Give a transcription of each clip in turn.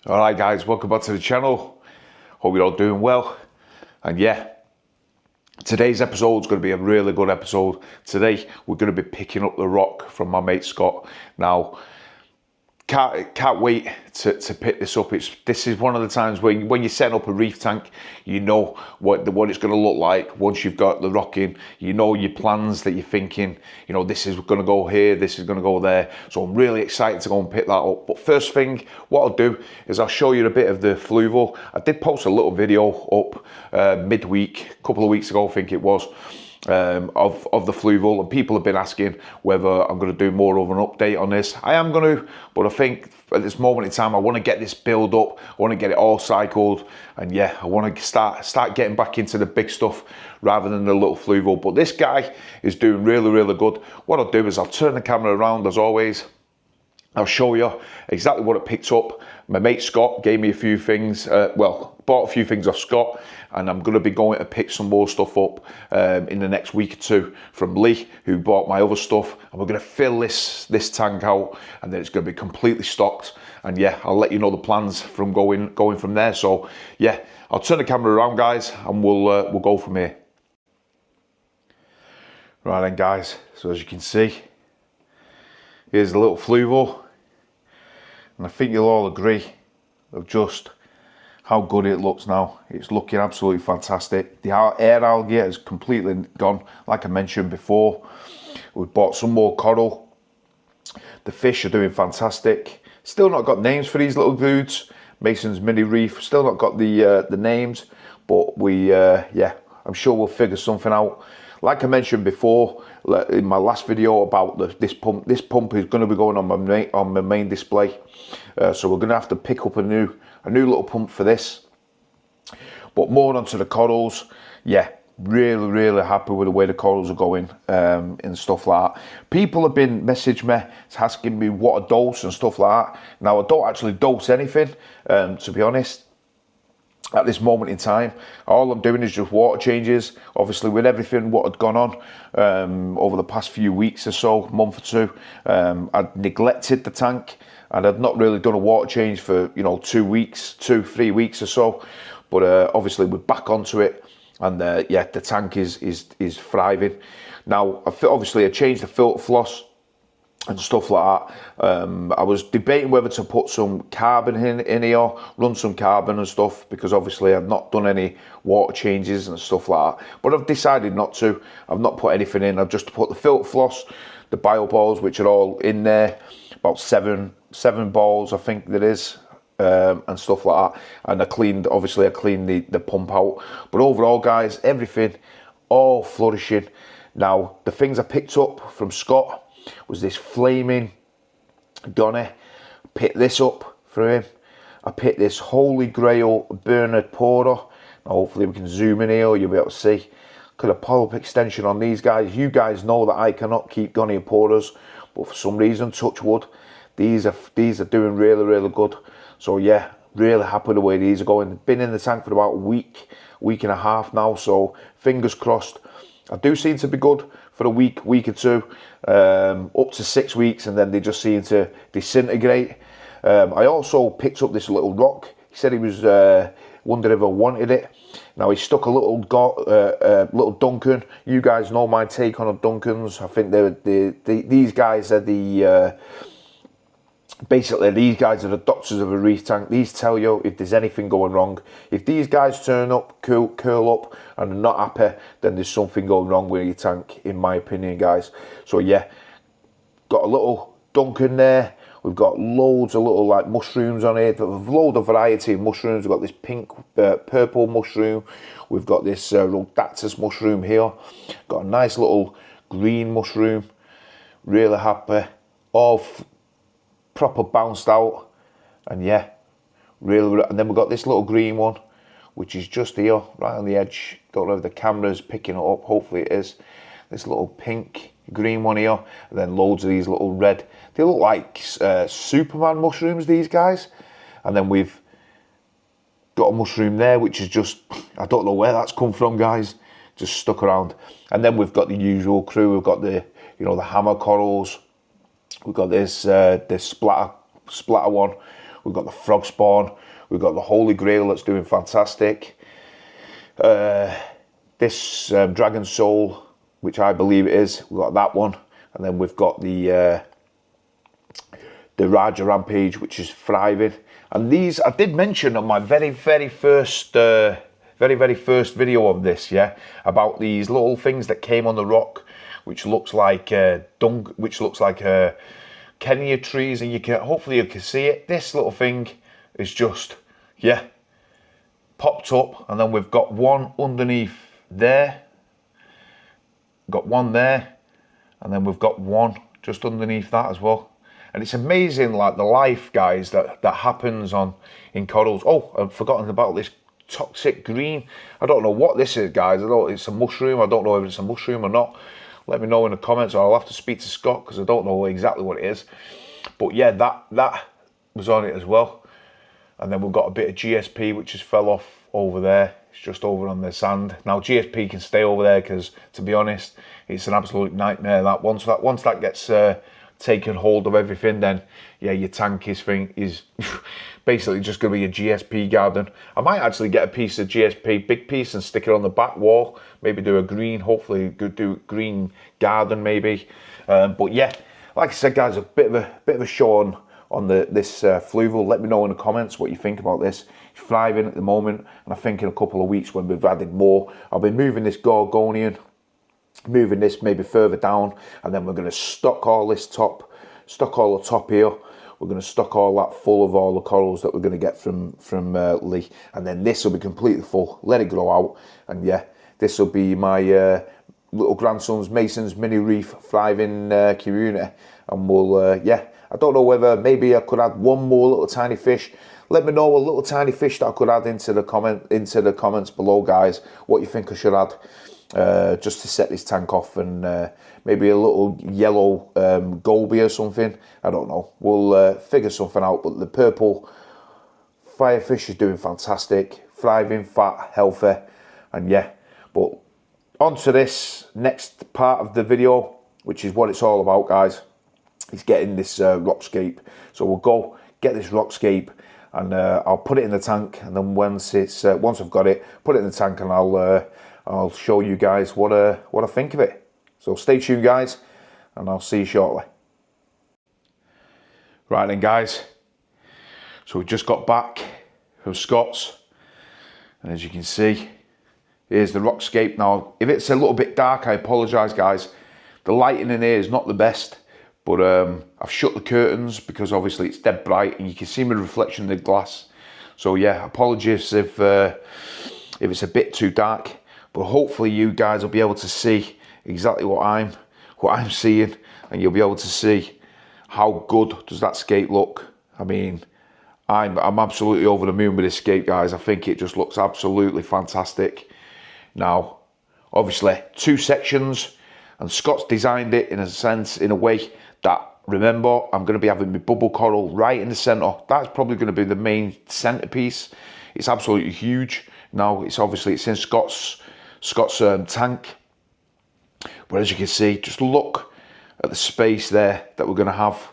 Alright guys, welcome back to the channel. Hope you're all doing well. And yeah, today's episode is going to be a really good episode. Today we're going to be picking up the rock from my mate Scott. Now, can't wait to pick this up. This is one of the times when you're setting up a reef tank, you know what it's going to look like once you've got the rock in. You know your plans that you're thinking, you know, this is going to go here, this is going to go there. So I'm really excited to go and pick that up. But first thing, what I'll do is I'll show you a bit of the Fluval. I did post a little video up midweek, a couple of weeks ago I think it was, of the Fluval, and people have been asking whether I'm going to do more of an update on this. I am going to, but I think at this moment in time I want to get this build up, I want to get it all cycled, and yeah, I want to start getting back into the big stuff rather than the little Fluval. But this guy is doing really good. What I'll do is I'll turn the camera around as always. I'll show you exactly what it picked up. My mate Scott gave me a few things, bought a few things off Scott, and I'm going to be going to pick some more stuff up in the next week or two from Lee, who bought my other stuff, and we're going to fill this tank out, and then it's going to be completely stocked. And yeah, I'll let you know the plans from going from there. So yeah, I'll turn the camera around guys, and we'll go from here. Right then guys, so as you can see, here's the little Fluval, and I think you'll all agree of just how good it looks now. It's looking absolutely fantastic. The air algae is completely gone, like I mentioned before. We've bought some more coral. The fish are doing fantastic. Still not got names for these little dudes. Mason's Mini Reef, still not got the names, but yeah, I'm sure we'll figure something out. Like I mentioned before in my last video about this pump is going to be going on my main display, so we're going to have to pick up a new little pump for this. But more onto the corals. Yeah, really happy with the way the corals are going and stuff like that. People have been messaging me asking me what I dose and stuff like that. Now I don't actually dose anything, to be honest. At this moment in time, all I'm doing is just water changes. Obviously, with everything what had gone on over the past few weeks or so, month or two, I'd neglected the tank, and I'd not really done a water change for 2 weeks, 3 weeks or so. But obviously, we're back onto it, and yeah, the tank is thriving. Now, obviously, I changed the filter floss and stuff like that. I was debating whether to put some carbon in here, run some carbon and stuff, because obviously I've not done any water changes and stuff like that. But I've decided not to. I've not put anything in. I've just put the filter floss, the bio balls, which are all in there, about seven balls I think there is, and stuff like that. And I cleaned the pump out. But overall, guys, everything all flourishing. Now, the things I picked up from Scott was this flaming Donny. Picked this up for him. I picked this Holy Grail Bernard Porter. Now hopefully we can zoom in here, you'll be able to see. Could a pull-up extension on these guys. You guys know that I cannot keep Donny Porters, but for some reason, touch wood, these are doing really good. So yeah, really happy with the way these are going. Been in the tank for about a week and a half now, so fingers crossed. I do seem to be good for a week or two, up to 6 weeks, and then they just seem to disintegrate. I also picked up this little rock. He said he was wondering if I wanted it. Now he stuck a little Duncan. You guys know my take on the Duncans. I think these guys are basically, these guys are the doctors of a reef tank. These tell you if there's anything going wrong. If these guys turn up, curl up, and are not happy, then there's something going wrong with your tank, in my opinion, guys. So yeah, got a little Duncan there. We've got loads of little like mushrooms on here. There's a load of variety of mushrooms. We've got this pink, purple mushroom. We've got this Rhodactis mushroom here. Got a nice little green mushroom. Really happy. All proper bounced out, and yeah, really. And then we've got this little green one, which is just here, right on the edge. Don't know if the camera's picking it up. Hopefully it is. This little pink, green one here, and then loads of these little red. They look like Superman mushrooms, these guys. And then we've got a mushroom there, which is just, I don't know where that's come from, guys. Just stuck around. And then we've got the usual crew. We've got the hammer corals. We've got this splatter one. We've got the frog spawn. We've got the Holy Grail that's doing fantastic. This Dragon Soul, which I believe it is, we've got that one. And then we've got the Raja Rampage, which is thriving. And these, I did mention on my very first video of this, yeah, about these little things that came on the rock, which looks like Kenya trees, and hopefully you can see it. This little thing is just, yeah, popped up, and then we've got one underneath there, got one there, and then we've got one just underneath that as well. And it's amazing, like the life, guys, that happens in corals. Oh, I've forgotten about this toxic green. I don't know what this is, guys. I know it's a mushroom. I don't know if it's a mushroom or not. Let me know in the comments, or I'll have to speak to Scott, because I don't know exactly what it is. But yeah, that was on it as well. And then we've got a bit of GSP, which just fell off over there. It's just over on the sand. Now GSP can stay over there, because to be honest, it's an absolute nightmare. That once that gets taken hold of everything, then yeah, your tank is basically just going to be a GSP garden. I might actually get a piece of GSP, big piece, and stick it on the back wall. Maybe do a green, hopefully do a green garden maybe. But yeah, like I said, guys, a bit of a show on this fluval. Let me know in the comments what you think about this. It's thriving at the moment, and I think in a couple of weeks when we've added more, I'll be moving this Gorgonian, moving this maybe further down, and then we're going to stock all the top here. We're going to stock all that full of all the corals that we're going to get from Lee, and then this will be completely full. Let it grow out, and yeah, this will be my little grandson's Mason's mini reef thriving community. And we'll yeah, I don't know whether maybe I could add one more little tiny fish. Let me know a little tiny fish that I could add into the comments below, guys. What you think I should add, just to set this tank off, and maybe a little yellow goby or something. I don't know. We'll figure something out. But the purple firefish is doing fantastic, thriving, fat, healthy, and yeah. But on to this next part of the video, which is what it's all about, guys. It's getting this rockscape. So we'll go get this rockscape, and I'll put it in the tank, and then once I've got it, put it in the tank, and I'll show you guys what I think of it. So stay tuned, guys, and I'll see you shortly. Right then, guys, so we just got back from Scott's, and as you can see, here's the rockscape. Now, if it's a little bit dark, I apologise, guys. The lighting in here is not the best, but I've shut the curtains because obviously it's dead bright, and you can see my reflection in the glass. So yeah, apologies if it's a bit too dark, but hopefully you guys will be able to see exactly what I'm seeing, and you'll be able to see how good does that scape look. I mean, I'm absolutely over the moon with this scape, guys. I think it just looks absolutely fantastic. Now, obviously, 2 sections, and Scott's designed it in a way that, remember, I'm going to be having my bubble coral right in the centre. That's probably going to be the main centrepiece. It's absolutely huge. Now, it's in Scott's tank. But as you can see, just look at the space there that we're going to have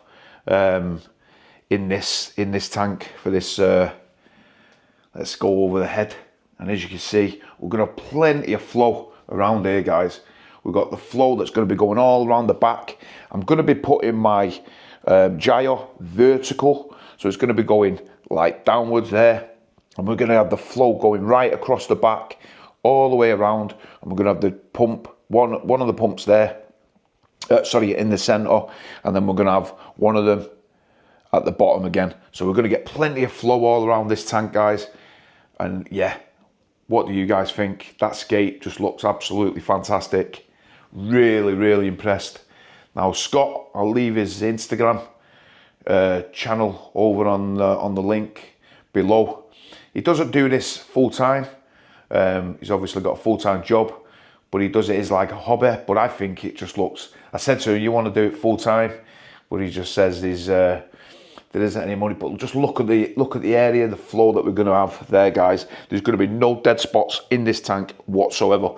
in this tank for this. Let's go over the head, and as you can see, we're going to have plenty of flow around here, guys. We've got the flow that's going to be going all around the back. I'm going to be putting my gyre vertical, so it's going to be going like downwards there, and we're going to have the flow going right across the back, all the way around, and we're going to have the pump, one of the pumps there, in the centre, and then we're going to have one of them at the bottom again. So we're going to get plenty of flow all around this tank, guys. And yeah, what do you guys think? That scape just looks absolutely fantastic. Really impressed. Now, Scott, I'll leave his Instagram channel over on the link below. He doesn't do this full time. He's obviously got a full-time job, but he does it as like a hobby. But I think it just looks, I said to him, you want to do it full time? But he just says there isn't any money. But just look at the area, the flow that we're going to have there, guys. There's going to be no dead spots in this tank whatsoever.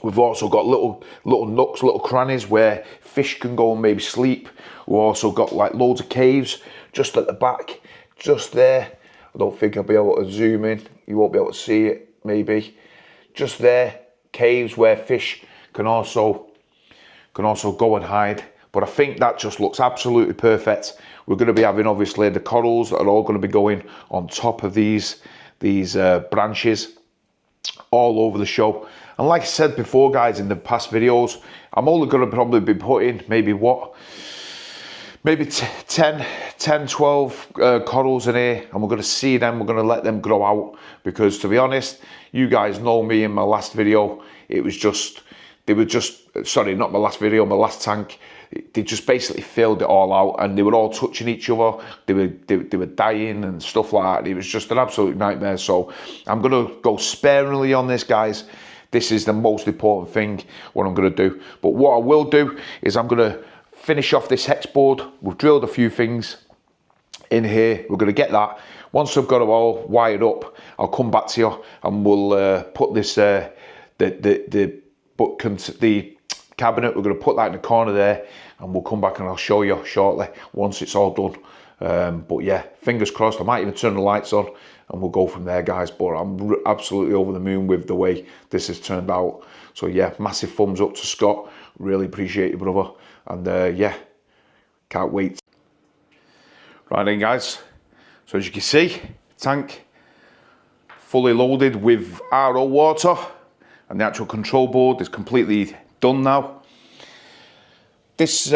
We've also got little nooks, little crannies where fish can go and maybe sleep. We've also got like loads of caves just at the back, just there. I don't think I'll be able to zoom in. You won't be able to see it, maybe. Just there, caves where fish can also go and hide. But I think that just looks absolutely perfect. We're going to be having, obviously, the corals that are all going to be going on top of these branches all over the show. And like I said before, guys, in the past videos, I'm only going to probably be putting maybe 10, 12 corals in here, and we're going to see them. We're going to let them grow out, because to be honest, you guys know me. In my last video, sorry, not my last video, my last tank, they just basically filled it all out, and they were all touching each other. They were dying and stuff like that. It was just an absolute nightmare. So I'm going to go sparingly on this, guys. This is the most important thing, what I'm going to do. But what I will do is I'm going to finish off this hex board. We've drilled a few things in here. We're going to get that. Once I've got it all wired up, I'll come back to you, and we'll put this the cabinet. We're going to put that in the corner there, and we'll come back and I'll show you shortly once it's all done. But yeah, fingers crossed. I might even turn the lights on, and we'll go from there, guys. But I'm absolutely over the moon with the way this has turned out. So yeah, massive thumbs up to Scott. Really appreciate you, brother. And yeah, can't wait. Right then, guys. So as you can see, tank fully loaded with RO water, and the actual control board is completely done now. This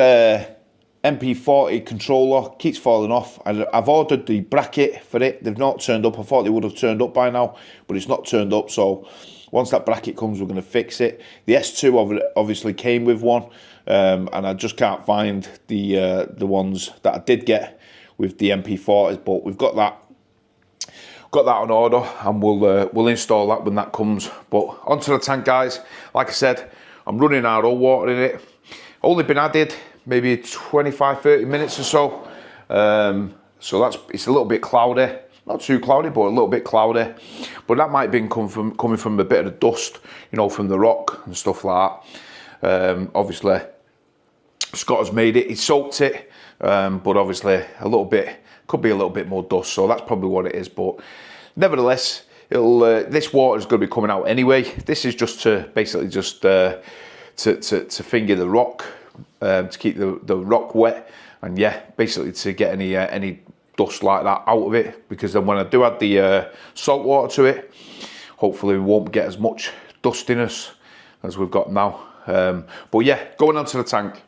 MP40 controller keeps falling off. I've ordered the bracket for it. They've not turned up. I thought they would have turned up by now, but it's not turned up. So once that bracket comes, we're going to fix it. The S2 obviously came with one, and I just can't find the ones that I did get with the MP40s, but we've got that on order, and we'll install that when that comes. But onto the tank, guys. Like I said, I'm running RO water in it. Only been added maybe 25-30 minutes or so. So it's a little bit cloudy. Not too cloudy, but a little bit cloudy. But that might have been coming from a bit of the dust, you know, from the rock and stuff like that. Obviously, Scott has made it. He soaked it, but obviously could be a little bit more dust. So that's probably what it is. But nevertheless, this water is going to be coming out anyway. This is just to basically to finger the rock, to keep the rock wet, and yeah, basically to get any dust like that out of it, because then when I do add the salt water to it, hopefully we won't get as much dustiness as we've got now. But yeah, going on to the tank.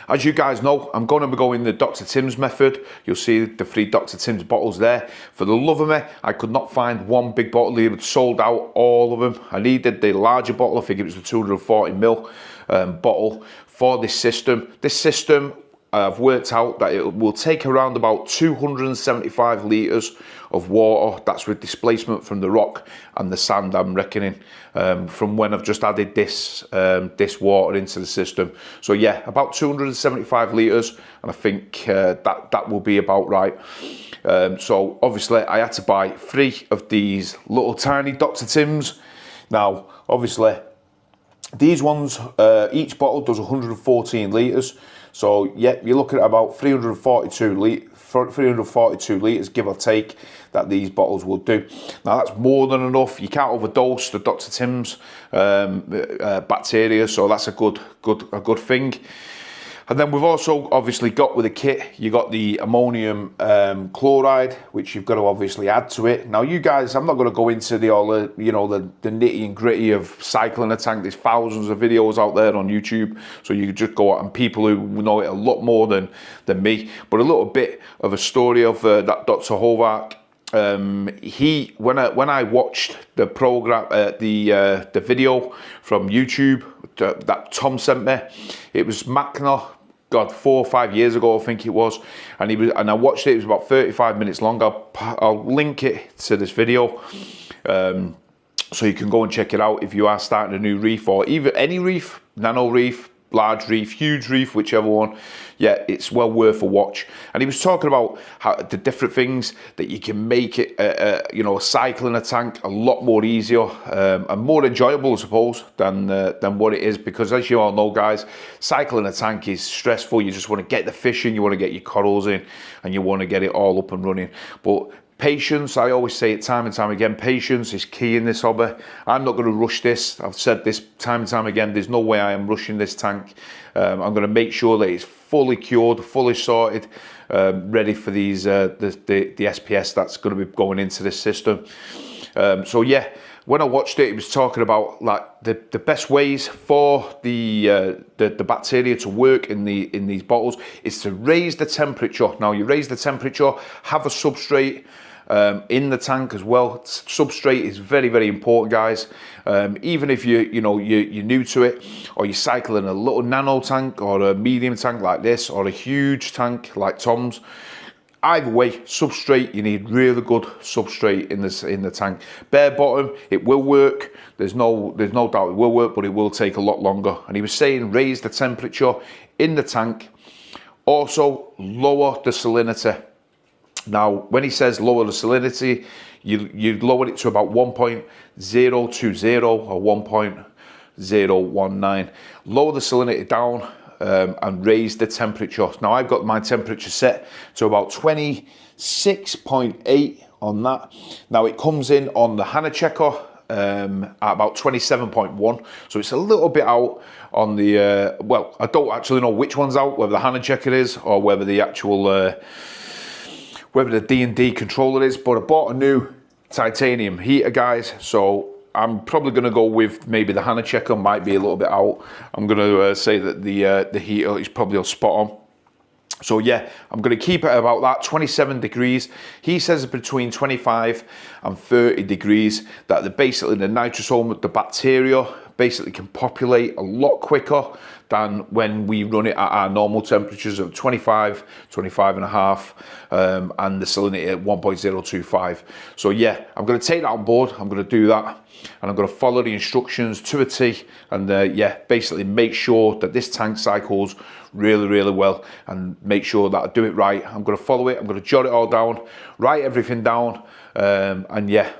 As you guys know, I'm going to be going the Dr. Tim's method. You'll see the 3 Dr. Tim's bottles there. For the love of me, I could not find one big bottle. They had sold out all of them. I needed the larger bottle. I think it was the 240ml bottle for this system. This system, I've worked out that it will take around about 275 litres of water. That's with displacement from the rock and the sand, I'm reckoning, from when I've just added this water into the system. So yeah, about 275 litres, and I think that will be about right. So obviously I had to buy 3 of these little tiny Dr. Tim's. Now obviously these ones, each bottle does 114 litres. So yeah, you're looking at about 342 litres, give or take, that these bottles will do. Now that's more than enough. You can't overdose the Dr. Tim's bacteria, so that's a good thing. And then we've also obviously got with the kit, you got the ammonium chloride, which you've got to obviously add to it. Now you guys, I'm not going to go into the nitty and gritty of cycling a tank. There's thousands of videos out there on YouTube, so you could just go out, and people who know it a lot more than me. But a little bit of a story of that Dr. Hovak. When I watched the program, the video from YouTube that Tom sent me, it was Machner. God, 4 or 5 years ago, I think it was, and I watched it. It was about 35 minutes long. I'll link it to this video, so you can go and check it out if you are starting a new reef, or even any reef, nano reef, large reef, huge reef, whichever one. Yeah, it's well worth a watch. And he was talking about how the different things that you can make it, you know, cycling a tank a lot more easier and more enjoyable, I suppose, than what it is. Because as you all know, guys, cycling a tank is stressful. You just want to get the fish in, you want to get your corals in, and you want to get it all up and running. But patience, I always say it time and time again, patience is key in this hobby. I'm not going to rush this. I've said this time and time again, there's no way I am rushing this tank. I'm going to make sure that it's fully cured, fully sorted, ready for these the SPS that's going to be going into this system. So yeah, when I watched it, he was talking about like the best ways for the bacteria to work in these bottles is to raise the temperature. Now you raise the temperature, have a substrate in the tank as well. Substrate is very, very important, guys. Even if you're new to it, or you're cycling a little nano tank or a medium tank like this, or a huge tank like Tom's. Either way, substrate, you need really good substrate in the tank. Bare bottom, it will work. There's no doubt it will work, but it will take a lot longer. And he was saying raise the temperature in the tank. Also, lower the salinity. Now, when he says lower the salinity, you lower it to about 1.020 or 1.019. Lower the salinity down. And raise the temperature. Now I've got my temperature set to about 26.8 on that. Now it comes in on the Hannah Checker at about 27.1, so it's a little bit out on the well, I don't actually know which one's out, whether the Hannah Checker is or whether the actual whether the D&D controller is, but I bought a new titanium heater, guys, so I'm probably going to go with maybe the Hannah Checker, might be a little bit out. I'm going to say that the heater is probably spot on. So yeah, I'm going to keep it about that, 27 degrees. He says between 25 and 30 degrees that basically the nitrosome, the bacteria, basically can populate a lot quicker than when we run it at our normal temperatures of 25, 25 and a half, and the salinity at 1.025. So yeah, I'm going to take that on board. I'm going to do that, and I'm going to follow the instructions to a T, and yeah, basically make sure that this tank cycles really, really well, and make sure that I do it right. I'm going to follow it. I'm going to jot it all down, write everything down, and yeah,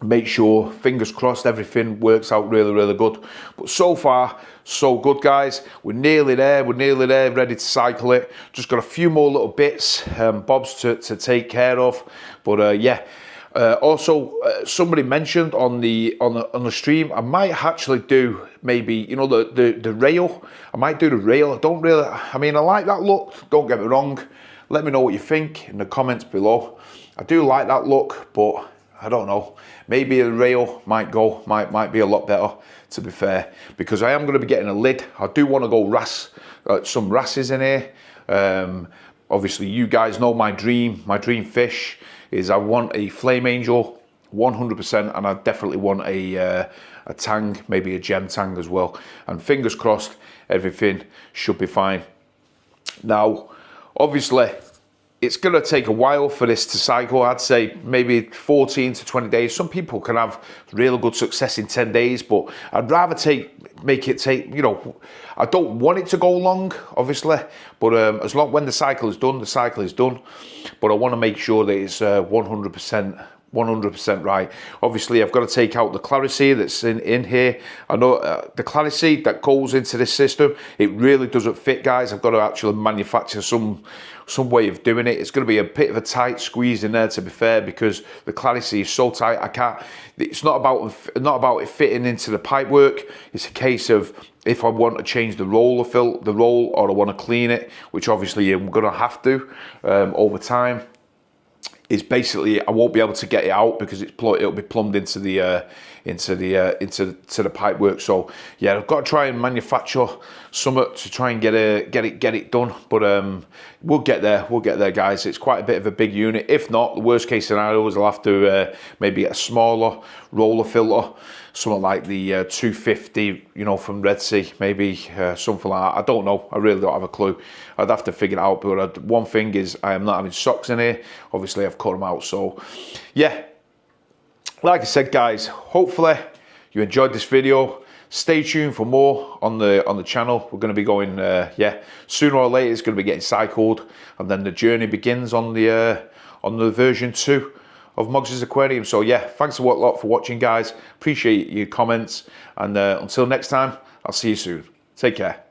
make sure, fingers crossed, everything works out really, really good. But so far, so good, guys. We're nearly there, ready to cycle it. Just got a few more little bits, bobs to take care of. But yeah, also somebody mentioned on the stream, I might actually do maybe, you know, the rail. I might do the rail. I don't really, I mean, I like that look, don't get me wrong. Let me know what you think in the comments below. I do like that look, but I don't know. Maybe a rail might be a lot better, to be fair, because I am going to be getting a lid. I do want to go some wrasses in here. Obviously, you guys know my dream fish is I want a Flame Angel, 100%, and I definitely want a tang, maybe a gem tang as well. And fingers crossed, everything should be fine. Now, obviously, it's going to take a while for this to cycle. I'd say maybe 14 to 20 days. Some people can have real good success in 10 days, but I'd rather make it take, you know, I don't want it to go long, obviously, but as long when the cycle is done, the cycle is done. But I want to make sure that it's 100% right. Obviously, I've got to take out the Clariseed that's in here. I know the Clariseed that goes into this system, it really doesn't fit, guys. I've got to actually manufacture some way of doing it. It's going to be a bit of a tight squeeze in there, to be fair, because the Clariseed is so tight. I can't. It's not about it fitting into the pipe work. It's a case of if I want to change the roll, or I want to clean it, which obviously I'm going to have to over time. Is basically I won't be able to get it out because it'll be plumbed into the pipe work. So yeah, I've got to try and manufacture something to try and get it done. But we'll get there, guys. It's quite a bit of a big unit. If not, the worst case scenario is I'll have to maybe get a smaller roller filter, something like the 250, you know, from Red Sea, maybe something like that. I don't know. I really don't have a clue. I'd have to figure it out. But one thing is I am not having socks in here. Obviously, I've cut them out. So yeah, like I said, guys, hopefully you enjoyed this video. stay tuned for more on the channel. We're going to be going, yeah, sooner or later it's going to be getting cycled, and then the journey begins on the version 2 of Moggs' Aquarium. So yeah, thanks a lot for watching, guys. Appreciate your comments, and until next time, I'll see you soon. Take care.